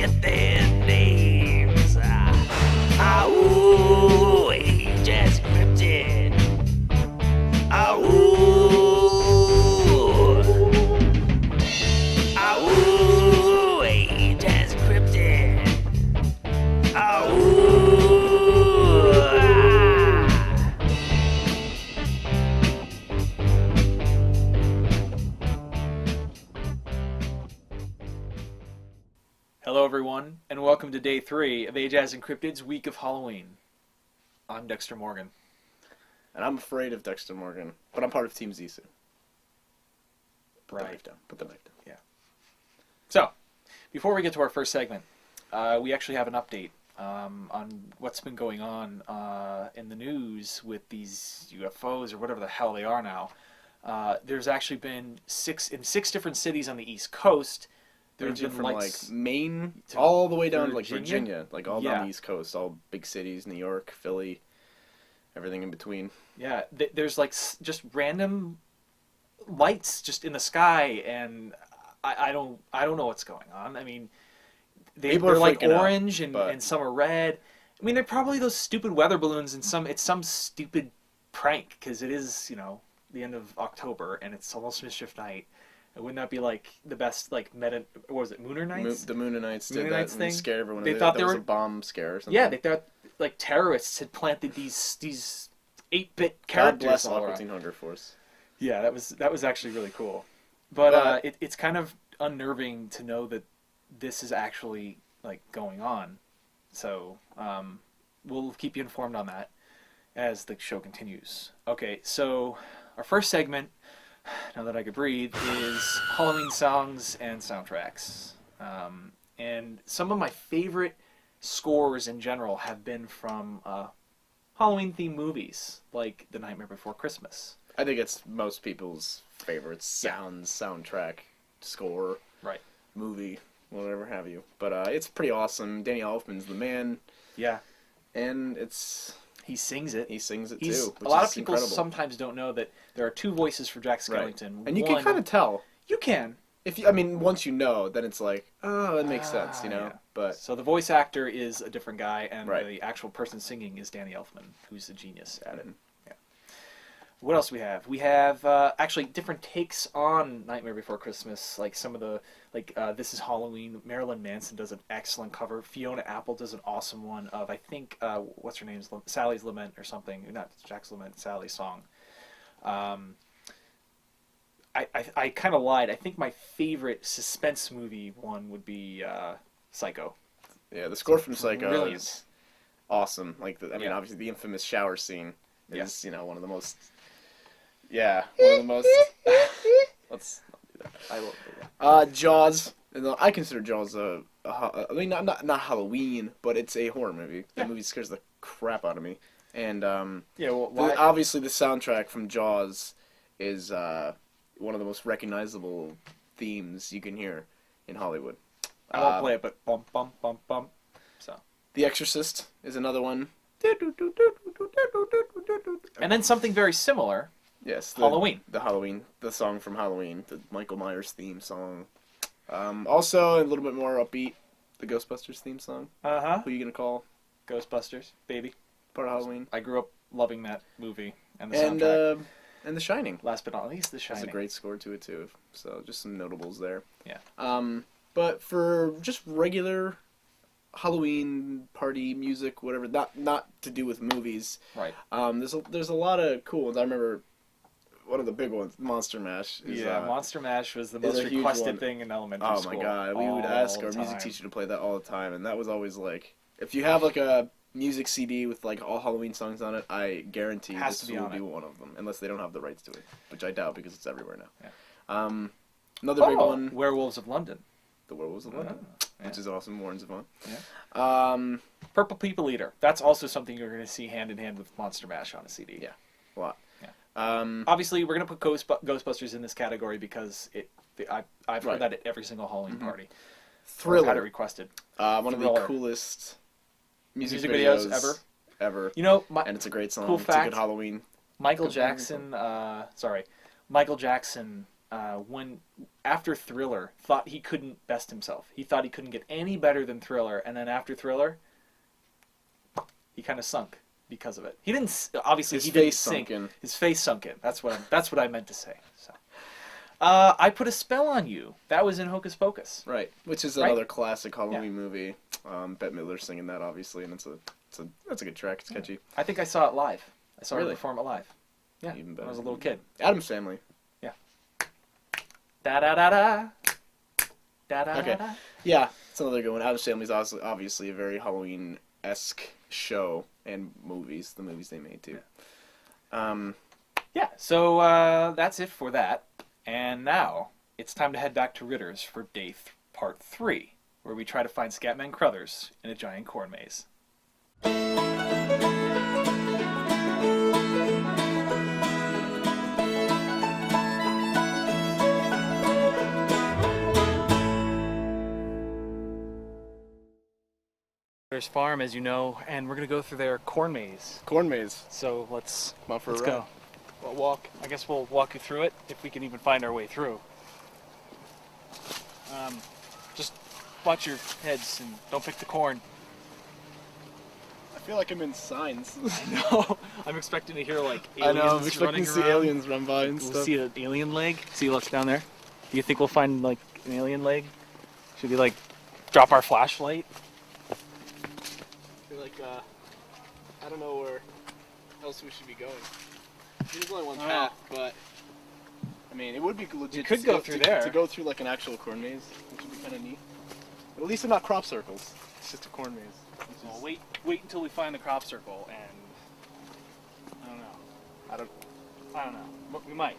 get their names. Ooh, Ajazz Encrypted. Ooh, Ajazz Encrypted. Hello everyone, and welcome to day 3 of Ajazz Encrypted's Week of Halloween. I'm Dexter Morgan. And I'm afraid of Dexter Morgan, but I'm part of Team Zissou. Put the knife down. Put the knife down. Yeah. So, before we get to our first segment, we actually have an update on what's been going on in the news with these UFOs, or whatever the hell they are now. There's actually been six different cities on the East Coast. There's been from like Maine all the way down to like Virginia, like all down the East Coast, all big cities, New York, Philly, everything in between. Yeah, there's like just random lights just in the sky, and I don't know what's going on. I mean, they're like orange and some are red. I mean, they're probably those stupid weather balloons, and it's some stupid prank because it is, you know, the end of October and it's almost Mischief Night. Wouldn't that be like the best, like, what was it, Mooner Nights? The Mooner Nights did Mooner that Nights and thing? Scared everyone. They thought there was a bomb scare or something. Yeah, they thought like terrorists had planted these 8-bit characters. God bless all Aqua around. Teen Hunger Force. Yeah, that was actually really cool. But it's kind of unnerving to know that this is actually like going on. So we'll keep you informed on that as the show continues. Okay, so our first segment, now that I could breathe, is Halloween songs and soundtracks. And some of my favorite scores in general have been from Halloween-themed movies, like The Nightmare Before Christmas. I think it's most people's favorite soundtrack, score, right, movie, whatever have you. But it's pretty awesome. Danny Elfman's the man. Yeah. And it's... He sings it. He sings it too. A lot of people sometimes don't know that there are two voices for Jack Skellington. Right. And you can kind of tell. You can. Once you know, then it's like, oh, it makes sense, you know? Yeah. But so the voice actor is a different guy, and right. the actual person singing is Danny Elfman, who's a genius at it. Mm-hmm. Yeah. What else we have? We have actually different takes on Nightmare Before Christmas, like some of the, This Is Halloween. Marilyn Manson does an excellent cover. Fiona Apple does an awesome one of, I think, what's her name? Sally's Lament or something. Not Jack's Lament, Sally's song. I kind of lied. I think my favorite suspense movie one would be Psycho. Yeah, the score from Psycho Brilliant. is awesome. Obviously the infamous shower scene is, one of the most... Yeah, one of the most... Let's not do that. I won't do that. Jaws. I consider Jaws not Halloween, but it's a horror movie. Yeah. The movie scares the crap out of me. And obviously the soundtrack from Jaws is one of the most recognizable themes you can hear in Hollywood. I won't play it, but bum bum bum bum. So The Exorcist is another one. And then something very similar. Yes, Halloween. The song from Halloween, the Michael Myers theme song. Also, a little bit more upbeat, the Ghostbusters theme song. Uh-huh. Who you gonna call? Ghostbusters, baby. Part of Halloween. I grew up loving that movie and the soundtrack. And The Shining. Last but not least, The Shining. Has a great score to it too. So just some notables there. Yeah. But for just regular Halloween party music, whatever, not to do with movies. Right. There's a lot of cool ones. I remember one of the big ones, Monster Mash. Monster Mash was the most requested thing in elementary school. Oh my god, we would ask our music teacher to play that all the time, and that was always like, if you have like a music CD with like all Halloween songs on it, I guarantee this will be one of them, unless they don't have the rights to it, which I doubt because it's everywhere now. Yeah. Another big one, Werewolves of London. The Werewolves of London, which is awesome. Warren Zevon. Yeah. Purple People Eater. That's also something you're going to see hand in hand with Monster Mash on a CD. Yeah, a lot. Yeah. Obviously, we're going to put Ghostbusters in this category because I've heard that at every single Halloween party. Thriller. Had it requested. One of the coolest music videos ever. You know, and it's a great song. Cool it's fact, a good Halloween. Michael Jackson when after Thriller thought he couldn't best himself. He thought he couldn't get any better than Thriller, and then after Thriller, he kind of sunk because of it. He didn't obviously his he face didn't sink. sunk in. His face sunk in. That's what I meant to say. So, I Put a Spell on You. That was in Hocus Pocus. Right, which is another classic Halloween movie. Bette Midler singing that, obviously, and that's a good track. It's catchy. I think I saw it live. I saw her Really? perform it live. Yeah, Even when better. I was a little kid. Addams Family. Yeah. Da da da da. Da da Okay. da. Yeah, it's another good one. Addams Family is obviously a very Halloween-esque show and movies. The movies they made too. Yeah. So that's it for that. And now it's time to head back to Ritter's for part 3, where we try to find Scatman Crothers in a giant corn maze. Ritter's Farm, as you know, and we're gonna go through their corn maze. Corn maze. So let's Come on for let's a go. ride. We'll walk. I guess we'll walk you through it if we can even find our way through. Just watch your heads and don't pick the corn. I feel like I'm in Signs. I know. I'm expecting to hear like I aliens know. I'm expecting running to see around. aliens run by and We'll stuff. see an alien leg. See, look down there. Do you think we'll find like an alien leg? Should we like drop our flashlight? I feel like I don't know where else we should be going. There's only one path, but I mean, it would be legit. You could to go through there. to go through like an actual corn maze, which would be kind of neat. But at least they're not crop circles. It's just a corn maze. Well, wait until we find the crop circle, and I don't know. I don't know. We might.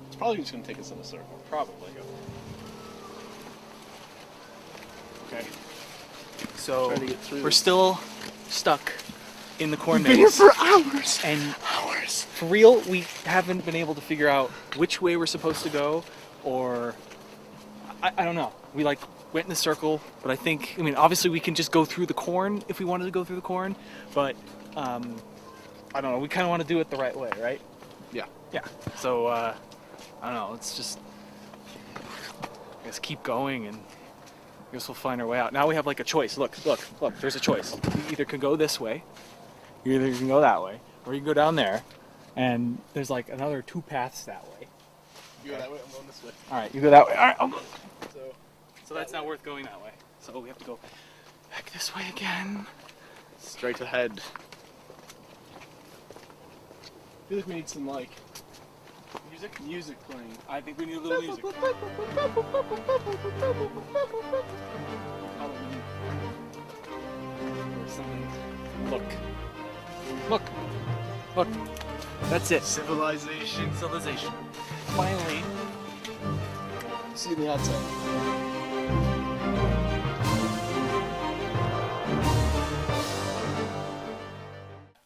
It's probably just gonna take us in a circle. Probably. Okay. So Trying to get through. we're still stuck in the corn Been here maze. for hours. And Hours. for real, we haven't been able to figure out which way we're supposed to go, or I don't know. We like went in a circle, but I mean, obviously we can just go through the corn if we wanted to go through the corn, but I don't know. We kind of want to do it the right way, right? Yeah. Yeah. So I don't know. Let's just I guess keep going, and I guess we'll find our way out. Now we have like a choice. Look. There's a choice. You either can go this way, you either can go that way, or you can go down there, and there's like another 2 paths that way. You go that way. I'm going this way. All right, you go that way. All right, I'll go. So So that's not worth going that way. So we have to go back this way again. straight ahead. I feel like we need some like music playing. I think we need a little music. Or something. Look. That's it. Civilization. Civilization. Finally. See the outside.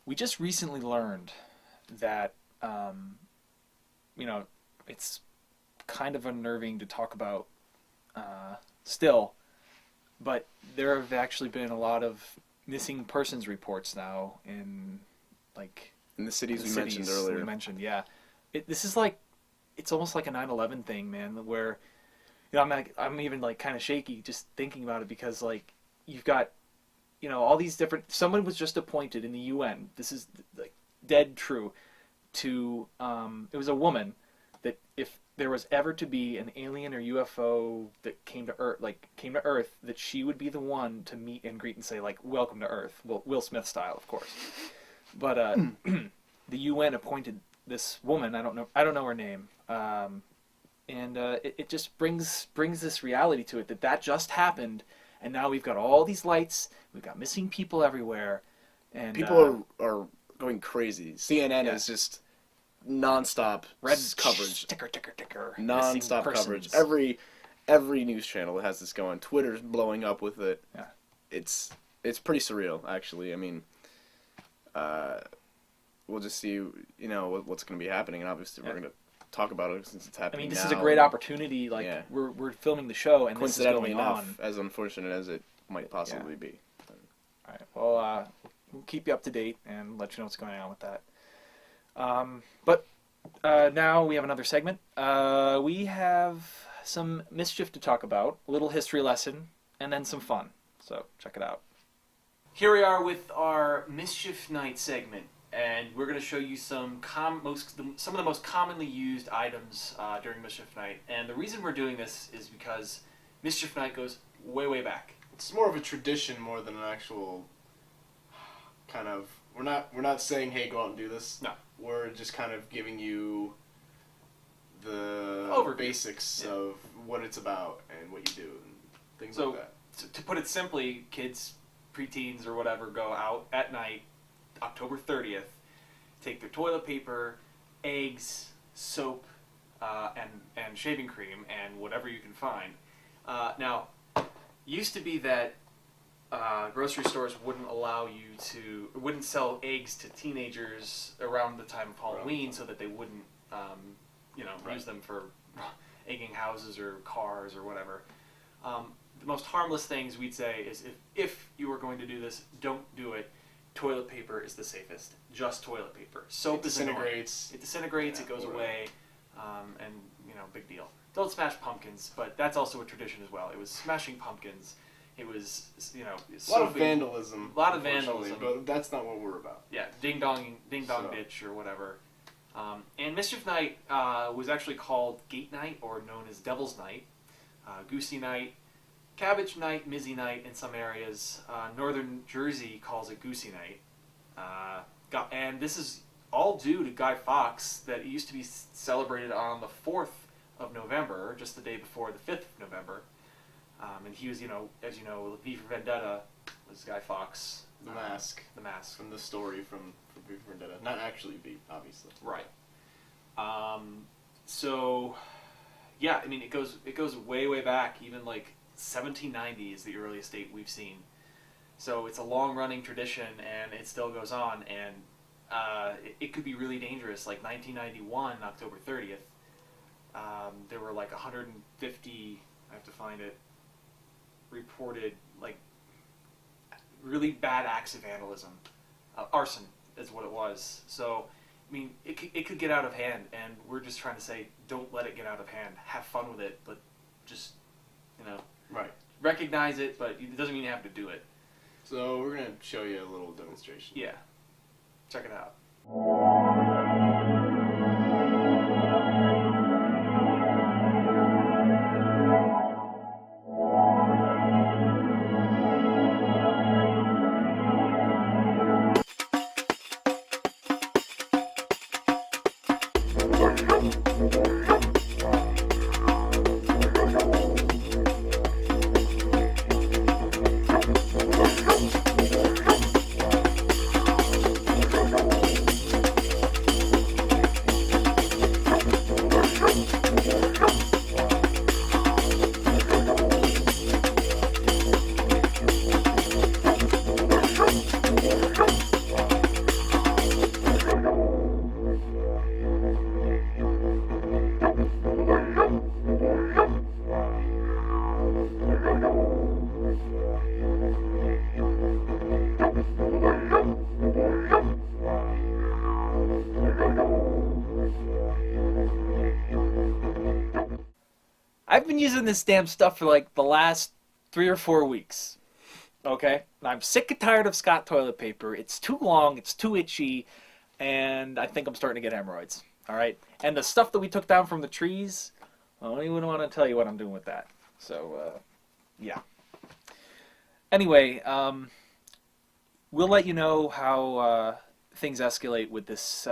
We just recently learned that, it's kind of unnerving to talk about still, but there have actually been a lot of missing persons reports now in, like... In the cities we mentioned earlier. Yeah. This is like, it's almost like a 9/11 thing, man, where, I'm even like kind of shaky just thinking about it, because like, you've got, all these different, someone was just appointed in the UN, this is like dead true, to, it was a woman, that if there was ever to be an alien or UFO that came to Earth, that she would be the one to meet and greet and say, like, welcome to Earth. Well, Will Smith style, of course. But the UN appointed this woman. I don't know her name. And it just brings this reality to it that just happened, and now we've got all these lights. We've got missing people everywhere, and People are going crazy. CNN is just non-stop red coverage. Ticker. Non-stop missing coverage. persons. Every news channel has this going. Twitter's blowing up with it. Yeah. It's pretty surreal, actually. I mean, we'll just see, what's going to be happening, and obviously we're going to talk about it since it's happening. This now. is a great opportunity. Like, we're filming the show, and this is Coincidentally going enough, on. as unfortunate as it might possibly be. All right. Well, we'll keep you up to date and let you know what's going on with that. But now we have another segment. We have some mischief to talk about, a little history lesson, and then some fun. So check it out. Here we are with our Mischief Night segment, and we're going to show you some of the most commonly used items during Mischief Night. And the reason we're doing this is because Mischief Night goes way, way back. It's more of a tradition more than an actual kind of. We're not saying, hey, go out and do this. No. We're just kind of giving you the basics of what it's about and what you do and things like that. To put it simply, kids, preteens or whatever, go out at night, October 30th, take their toilet paper, eggs, soap, and shaving cream, and whatever you can find. Now, used to be that grocery stores wouldn't sell eggs to teenagers around the time of Halloween, so that they wouldn't, use them for egging houses or cars or whatever. The most harmless things we'd say is if you were going to do this, don't do it. Toilet paper is the safest. Just toilet paper. Soap disintegrates. It disintegrates. It goes away, and big deal. Don't smash pumpkins, but that's also a tradition as well. It was smashing pumpkins. It was a lot of vandalism. A lot of vandalism, but that's not what we're about. Yeah, ding dong ditch or whatever. And Mischief Night was actually called Gate Night, or known as Devil's Night, Goosey Night, Cabbage Night, Mizzy Night in some areas. Northern Jersey calls it Goosey Night. And this is all due to Guy Fawkes, that it used to be celebrated on the 4th of November, just the day before the 5th of November. And he was, as you know, V for Vendetta was Guy Fawkes. The Mask. The Mask. From the story from V for Vendetta. Not actually V, obviously. Right. So, yeah, I mean, it goes way, way back. Even like 1790 is the earliest date we've seen. So it's a long-running tradition, and it still goes on. And it could be really dangerous. Like 1991, October 30th, there were like 150. I have to find it. Reported like really bad acts of vandalism, arson is what it was. So, I mean, it could get out of hand, and we're just trying to say, don't let it get out of hand. Have fun with it, but just right, recognize it, but it doesn't mean you have to do it. So we're gonna show you a little demonstration. Yeah, check it out. I've been using this damn stuff for like the last 3 or 4 weeks. Okay? I'm sick and tired of Scott toilet paper. It's too long, it's too itchy, and I think I'm starting to get hemorrhoids. Alright? And the stuff that we took down from the trees, I don't even want to tell you what I'm doing with that. So, yeah. Anyway, we'll let you know how things escalate with this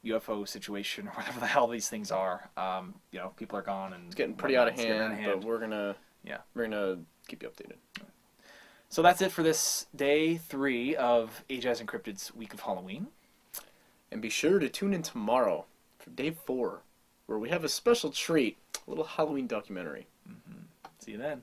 UFO situation, or whatever the hell these things are. People are gone, and it's getting pretty out of hand, but we're gonna keep you updated. So that's it for this day 3 of Ajazz Encrypted's Week of Halloween. And be sure to tune in tomorrow for day 4, where we have a special treat, a little Halloween documentary. See you then.